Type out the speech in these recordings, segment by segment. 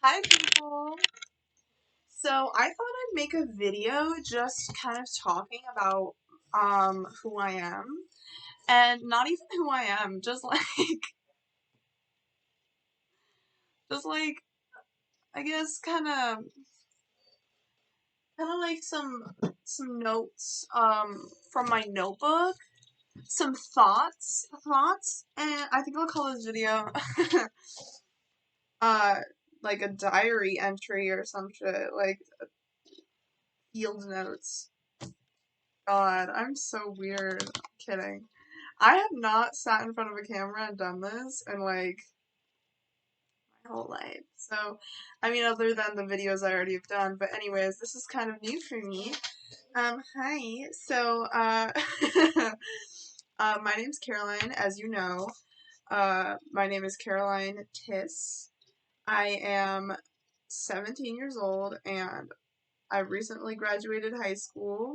Hi people! So I thought I'd make a video just kind of talking about who I am. And not even who I am, just like just like I guess kinda like some notes from my notebook. Some thoughts, and I think I'll call this video uh like a diary entry or some shit, like field notes. God, I'm so weird. I'm kidding. I have not sat in front of a camera and done this in like my whole life. So, I mean, other than the videos I already have done, but anyways, this is kind of new for me. Hi. So, my name's Caroline, as you know. My name is Caroline Tiss. I am 17 years old and I recently graduated high school.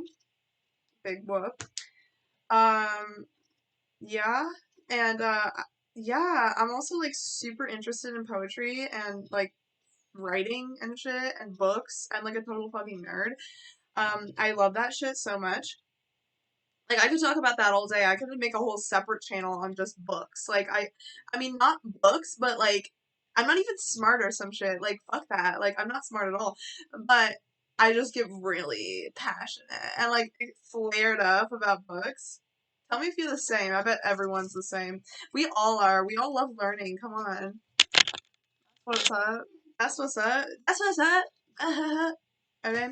Big whoop. Um, Yeah, and yeah, I'm also like super interested in poetry and like writing and shit and books. I'm like a total fucking nerd. I love that shit so much. Like I could talk about that all day. I could make a whole separate channel on just books. Like I mean not books, but like I'm not even smart or some shit. Like fuck that. Like I'm not smart at all. But I just get really passionate and like flared up about books. Tell me if you're the same. I bet everyone's the same. We all are. We all love learning. Come on. What's up? That's what's up. That's what's up. Okay.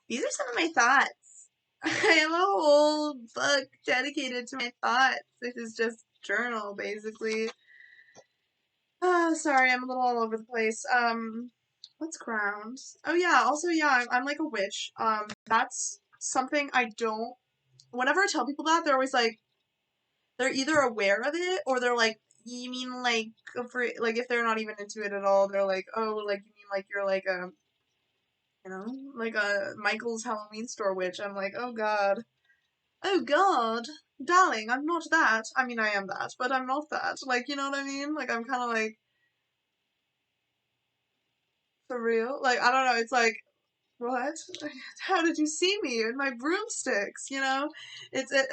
These are some of my thoughts. I have a whole book dedicated to my thoughts. This is just journal, basically. Oh, sorry, I'm a little all over the place. What's ground? Oh yeah, also yeah, I'm like a witch. That's something I don't. Whenever I tell people that, they're always like, they're either aware of it or they're like, you mean like for like if they're not even into it at all, they're like, oh, like you mean like you're like a like a Michael's Halloween store witch. I'm like, oh god. Oh god. Darling, I'm not that. I mean I am that, but I'm not that. Like, you know what I mean? Like I'm kinda like for real? Like I don't know, it's like what? How did you see me in my broomsticks, you know? It's it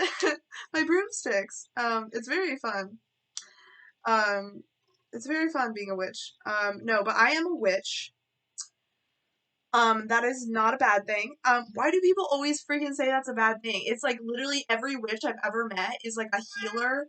my broomsticks. It's very fun. Um, it's very fun being a witch. No, but I am a witch. That is not a bad thing. Why do people always freaking say that's a bad thing? It's like literally every witch I've ever met is like a healer,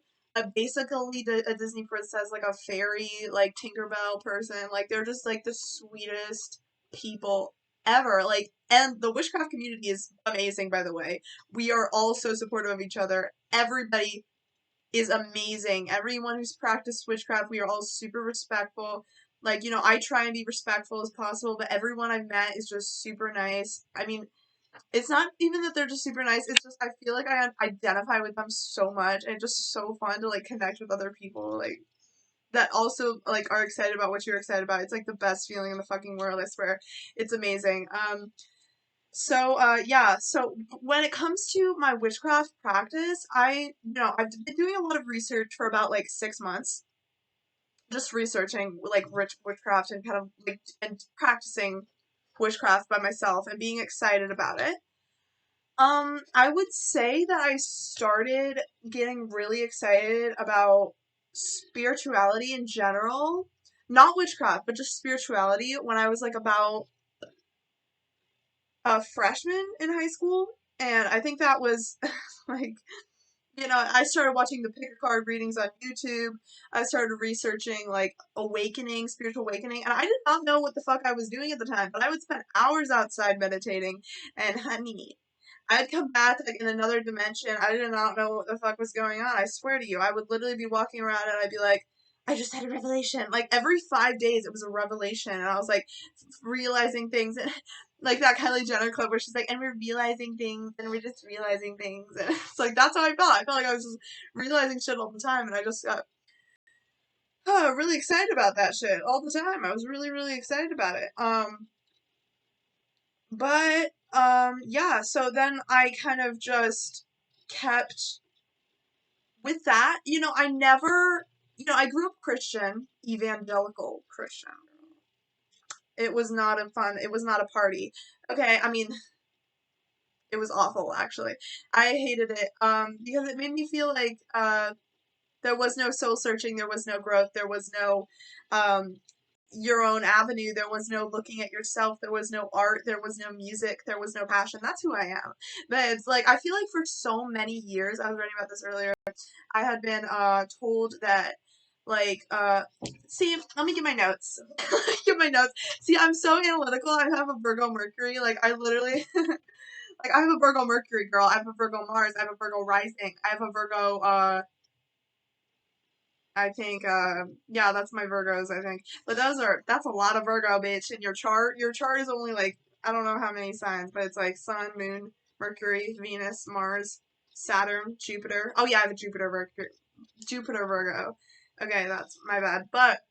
basically a Disney princess, like a fairy, like Tinkerbell person. Like they're just like the sweetest people ever. Like, and the witchcraft community is amazing, by the way. We are all so supportive of each other. Everybody is amazing. Everyone who's practiced witchcraft, we are all super respectful. Like, you know, I try and be respectful as possible, but everyone I've met is just super nice. I mean, it's not even that they're just super nice, it's just I feel like I identify with them so much, and it's just so fun to, like, connect with other people, like, that also, like, are excited about what you're excited about. It's, like, the best feeling in the fucking world, I swear. It's amazing. Yeah, so when it comes to my witchcraft practice, I've been doing a lot of research for about like 6 months, just researching like witchcraft and kind of like and practicing witchcraft by myself and being excited about it. I would say that I started getting really excited about spirituality in general, not witchcraft, but just spirituality when I was like about a freshman in high school, and I think that was like, you know, I started watching the pick a card readings on YouTube. I started researching like awakening, spiritual awakening, and I did not know what the fuck I was doing at the time, but I would spend hours outside meditating, and honey, I'd come back like in another dimension. I did not know what the fuck was going on. I swear to you, I would literally be walking around and I'd be like, I just had a revelation. Like every 5 days, it was a revelation, and I was like realizing things, and like that Kylie Jenner clip where she's like, and we're realizing things, and we're just realizing things, and it's like that's how I felt. I felt like I was just realizing shit all the time, and I just got really excited about that shit all the time. I was really really excited about it. But yeah, so then I kind of just kept with that. You know, I never, you know, I grew up Christian, evangelical Christian. It was not a fun, it was not a party. Okay, I mean, it was awful, actually. I hated it, because it made me feel like, there was no soul searching, there was no growth, there was no, um, your own avenue, there was no looking at yourself, there was no art, there was no music, there was no passion. That's who I am. But it's like, I feel like for so many years, I was writing about this earlier, I had been, told that, like, see, let me get my notes. Get my notes. See, I'm so analytical, I have a Virgo Mercury, like, I literally, like, I have a Virgo Mercury, girl, I have a Virgo Mars, I have a Virgo rising, I have a Virgo, I think, yeah, that's my Virgos, I think. But that's a lot of Virgo, bitch, in your chart. Your chart is only, like, I don't know how many signs, but it's, like, Sun, Moon, Mercury, Venus, Mars, Saturn, Jupiter. Oh, yeah, I have a Jupiter Virgo. Okay, that's my bad. But,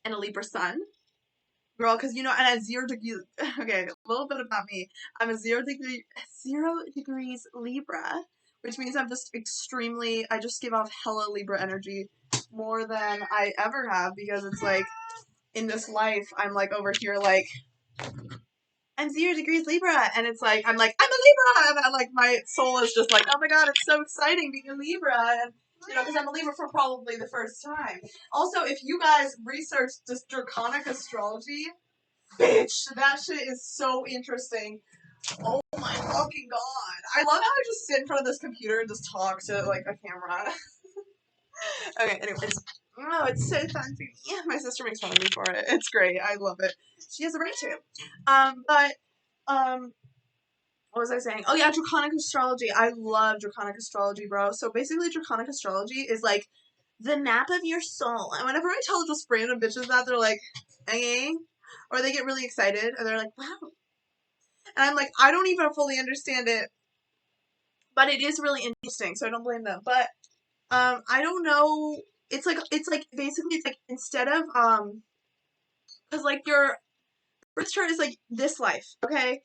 and a Libra Sun. Girl, because, and a 0 degree, okay, a little bit about me. I'm a 0 degrees Libra, which means I'm just I just give off hella Libra energy more than I ever have, because it's like, in this life, I'm like over here like, I'm 0 degrees Libra, and it's like, I'm a Libra, and I'm like, my soul is just like, oh my god, it's so exciting being a Libra, and, because I'm a Libra for probably the first time. Also, if you guys research this draconic astrology, bitch, that shit is so interesting. Oh my fucking god. I love how I just sit in front of this computer and just talk to, like, a camera. Okay, anyways. Oh, it's so fun for me. My sister makes fun of me for it. It's great. I love it. She has a right to. What was I saying? Oh yeah, draconic astrology. I love draconic astrology, bro. So basically, draconic astrology is like the map of your soul. And whenever I tell just random bitches that, they're like, okay. Or they get really excited, and they're like, wow. And I'm like, I don't even fully understand it, but it is really interesting, so I don't blame them. But, I don't know. Basically, it's like, instead of, because, like, your birth chart is, like, this life, okay?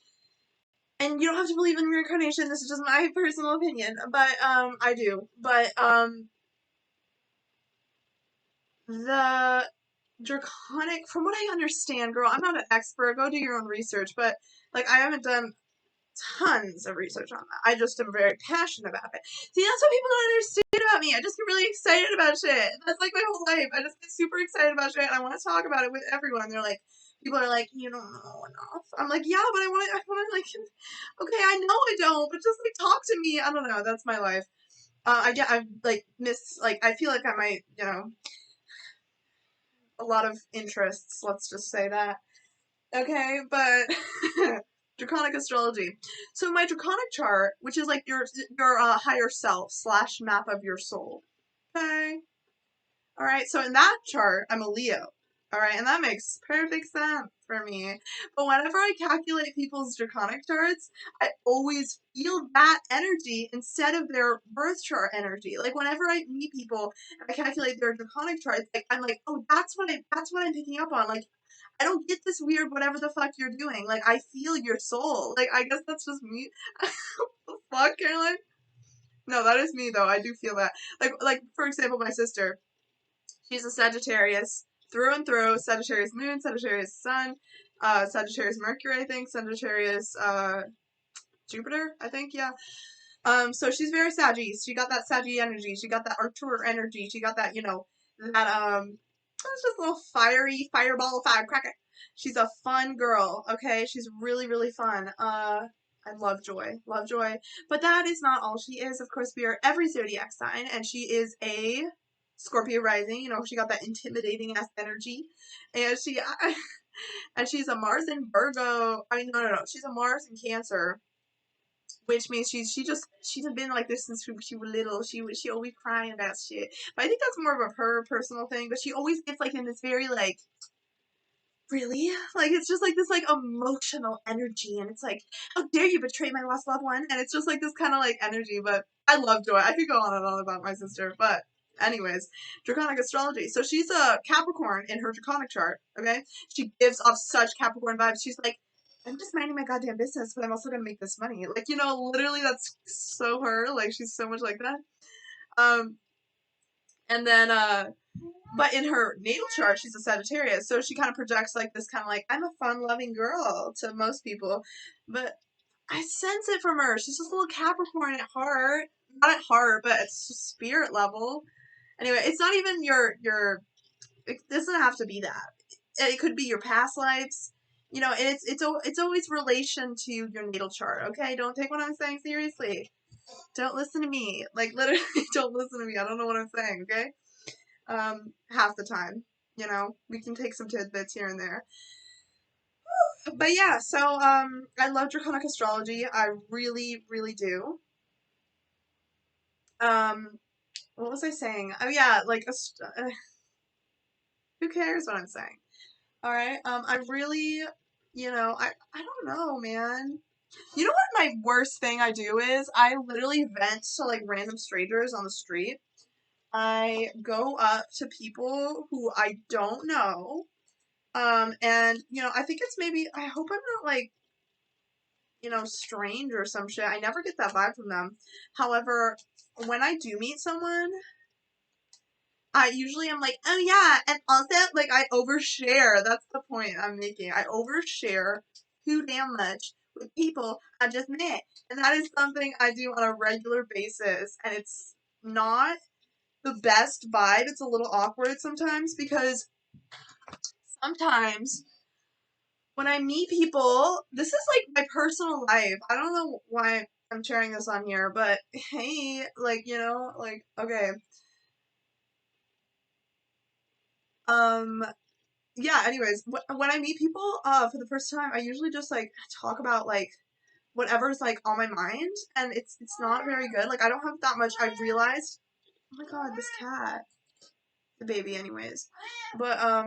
And you don't have to believe in reincarnation, this is just my personal opinion, but, I do. But, the draconic, from what I understand, girl, I'm not an expert, go do your own research, but, like, I haven't done tons of research on that. I just am very passionate about it. See, that's what people don't understand about me. I just get really excited about shit. That's like my whole life. I just get super excited about shit, and I want to talk about it with everyone. People are like, you don't know enough. I'm like, yeah, but I want to, like, okay, I know I don't, but just, like, talk to me. I don't know. That's my life. I've, like, I feel like I might, a lot of interests, let's just say that. Okay, but draconic astrology. So my draconic chart, which is like your higher self / map of your soul. Okay. All right. So in that chart, I'm a Leo. All right, and that makes perfect sense for me. But whenever I calculate people's draconic charts, I always feel that energy instead of their birth chart energy. Like whenever I meet people and I calculate their draconic charts, like I'm like, oh, that's what I'm picking up on. Like I don't get this weird whatever the fuck you're doing. Like I feel your soul. Like I guess that's just me. What the fuck, Caroline? No, that is me though. I do feel that. Like for example, my sister. She's a Sagittarius through and through. Sagittarius moon, Sagittarius sun, Sagittarius Mercury, I think, Sagittarius Jupiter, I think, yeah. So she's very Saggy. She got that Saggy energy. She got that Arcturus energy. She got that, it's just a little fiery fireball firecracker. She's a fun girl, okay? She's really, really fun. I love Joy. Love Joy. But that is not all she is. Of course, we are every zodiac sign, and she is a Scorpio rising. She got that intimidating ass energy. And and she's a Mars in Virgo. I mean, no. She's a Mars in Cancer, which means she's been like this since she was little. She always crying about shit. But I think that's more of a her personal thing. But she always gets like in this very like, really? Like it's just like this like emotional energy, and it's like, how dare you betray my lost loved one? And it's just like this kind of like energy. But I love Joy. I could go on and on about my sister, but anyways, draconic astrology. So she's a Capricorn in her draconic chart. Okay, she gives off such Capricorn vibes. She's like, I'm just minding my goddamn business, but I'm also gonna make this money. Like, literally that's so her. Like, she's so much like that. And then, But in her natal chart, she's a Sagittarius, so she kind of projects like this kind of like, I'm a fun-loving girl to most people. But I sense it from her. She's just a little Capricorn at heart. Not at heart, but at spirit level. Anyway, it's not even it doesn't have to be that. It could be your past lives. You know, and it's always relation to your natal chart, okay? Don't take what I'm saying seriously. Don't listen to me. Like, literally, don't listen to me. I don't know what I'm saying, okay? Half the time. You know, we can take some tidbits here and there. But yeah, so, I love Draconic Astrology. I really, really do. What was I saying? Oh yeah, like, who cares what I'm saying? Alright, I really, I don't know, man. You know what my worst thing I do is? I literally vent to, like, random strangers on the street. I go up to people who I don't know, and, I think it's maybe, I hope I'm not, like, strange or some shit. I never get that vibe from them. However, when I do meet someone, I usually am like, oh yeah, and also, like, I overshare. That's the point I'm making. I overshare too damn much with people I just met. And that is something I do on a regular basis. And it's not the best vibe. It's a little awkward sometimes because sometimes when I meet people, this is like my personal life. I don't know why I'm sharing this on here, but hey, like, okay. Um, yeah, anyways, when I meet people, for the first time, I usually just, like, talk about, like, whatever's, like, on my mind, and it's not very good. Like, I don't have that much, I've realized. Oh my god, this cat. The baby, anyways. But, I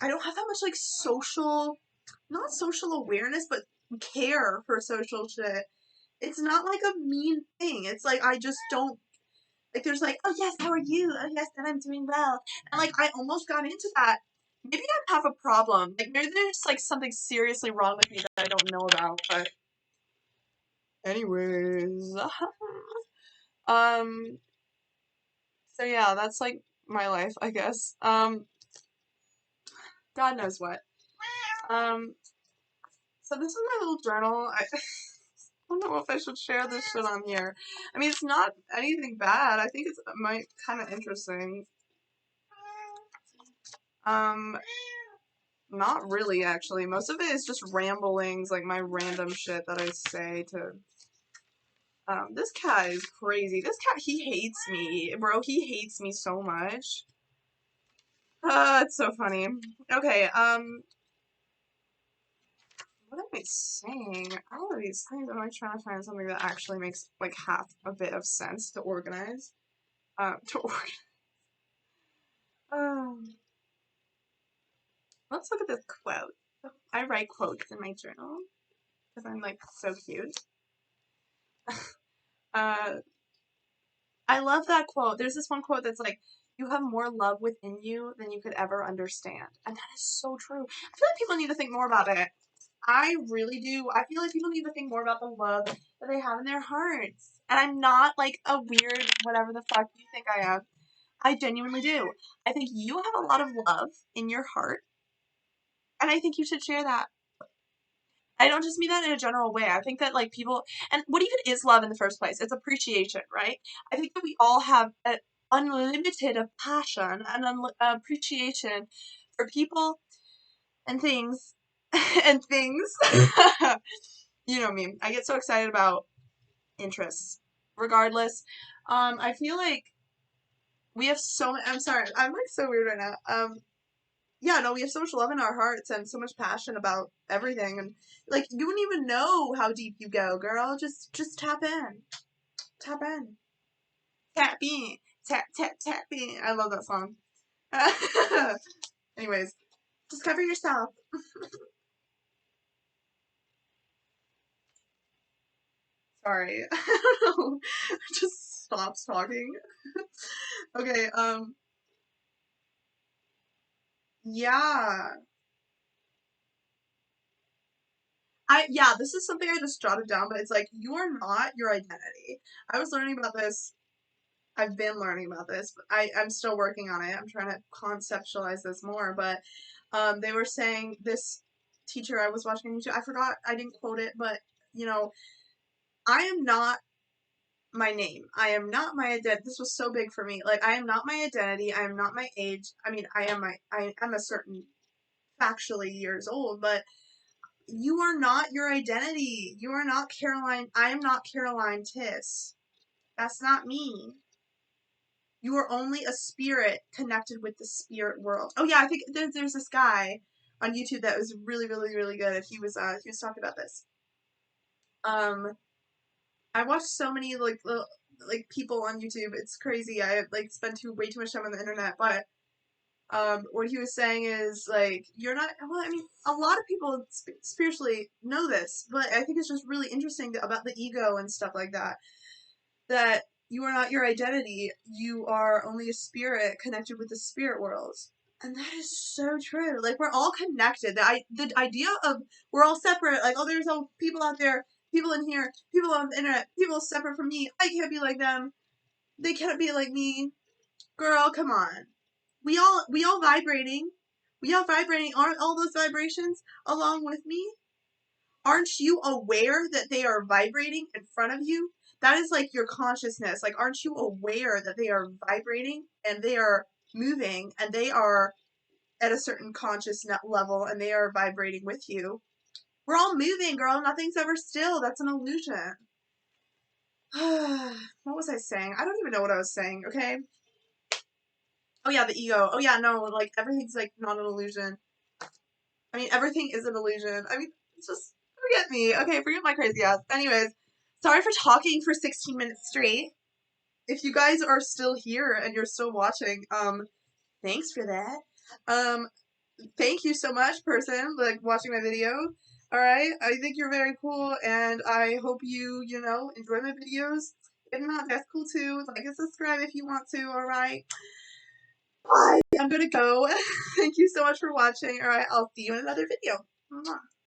don't have that much, like, not social awareness, but care for social shit. It's not, like, a mean thing. It's, like, I just don't, like, there's, like, oh, yes, how are you? Oh, yes, and I'm doing well. And, like, I almost got into that. Maybe I have a problem. Like, maybe there's, like, something seriously wrong with me that I don't know about, but anyways. um, so yeah, that's, like, my life, I guess. God knows what. So this is my little journal. I don't know if I should share this shit on here. I mean, it's not anything bad. I think it's kind of interesting. Not really, actually. Most of it is just ramblings, like my random shit that I say to. This cat is crazy. This cat, he hates me, bro. He hates me so much. It's so funny. Okay, what am I saying? All of these things, I'm like trying to find something that actually makes, like, half a bit of sense to organize. To organize. Um, let's look at this quote. I write quotes in my journal because I'm, like, so cute. uh, I love that quote. There's this one quote that's like, you have more love within you than you could ever understand. And that is so true. I feel like people need to think more about it. I really do. I feel like people need to think more about the love that they have in their hearts. And I'm not like a weird whatever the fuck you think I am. I genuinely do. I think you have a lot of love in your heart. And I think you should share that. I don't just mean that in a general way. I think that, like, people, and what even is love in the first place? It's appreciation, right? I think that we all have an unlimited of passion and appreciation for people and things and things. You know me. I get so excited about interests. Regardless, I feel like we have I'm sorry, I'm like so weird right now. Yeah, no, we have so much love in our hearts and so much passion about everything, and, like, you wouldn't even know how deep you go, girl. Just tap in. Tap in. Tap in. Tap, tap, tap in. I love that song. Anyways, discover yourself. Sorry. I don't know. I just stopped talking. Okay, yeah. Yeah, this is something I just jotted down, but it's like, you are not your identity. I was learning about this I've been learning about this, but I'm still working on it. I'm trying to conceptualize this more, but they were saying this teacher I was watching on YouTube, I forgot, I didn't quote it, but you know, I am not my name. I am not my identity. This was so big for me. Like, I am not my identity. I am not my age. I mean, I am a certain factually years old, but you are not your identity. You are not Caroline. I am not Caroline Tiss. That's not me. You are only a spirit connected with the spirit world. Oh yeah, I think there's this guy on YouTube that was really, really, really good. He was talking about this. I watch so many like little, like people on YouTube. It's crazy. I like spend way too much time on the internet, but what he was saying is like you're not. Well, I mean, a lot of people spiritually know this, but I think it's just really interesting about the ego and stuff like that. That you are not your identity. You are only a spirit connected with the spirit world. And that is so true. Like, we're all connected. The idea of we're all separate, like, oh, there's all people out there, people in here, people on the internet, people separate from me. I can't be like them. They can't be like me. Girl, come on. We all vibrating. We all vibrating. Aren't all those vibrations along with me? Aren't you aware that they are vibrating in front of you? That is like your consciousness. Like, aren't you aware that they are vibrating and they are moving and they are at a certain conscious level and they are vibrating with you? We're all moving, girl. Nothing's ever still. That's an illusion. What was I saying? I don't even know what I was saying, okay? Oh yeah, the ego. Oh yeah, no, like everything's like not an illusion. I mean, everything is an illusion. I mean, it's just forget me. Okay, forget my crazy ass. Anyways, sorry for talking for 16 minutes straight. If you guys are still here and you're still watching, thanks for that. Thank you so much, person, like, watching my video. Alright, I think you're very cool, and I hope you, enjoy my videos. If not, that's cool too. Like and subscribe if you want to, alright? Bye! I'm gonna go. Thank you so much for watching. Alright, I'll see you in another video. Mwah.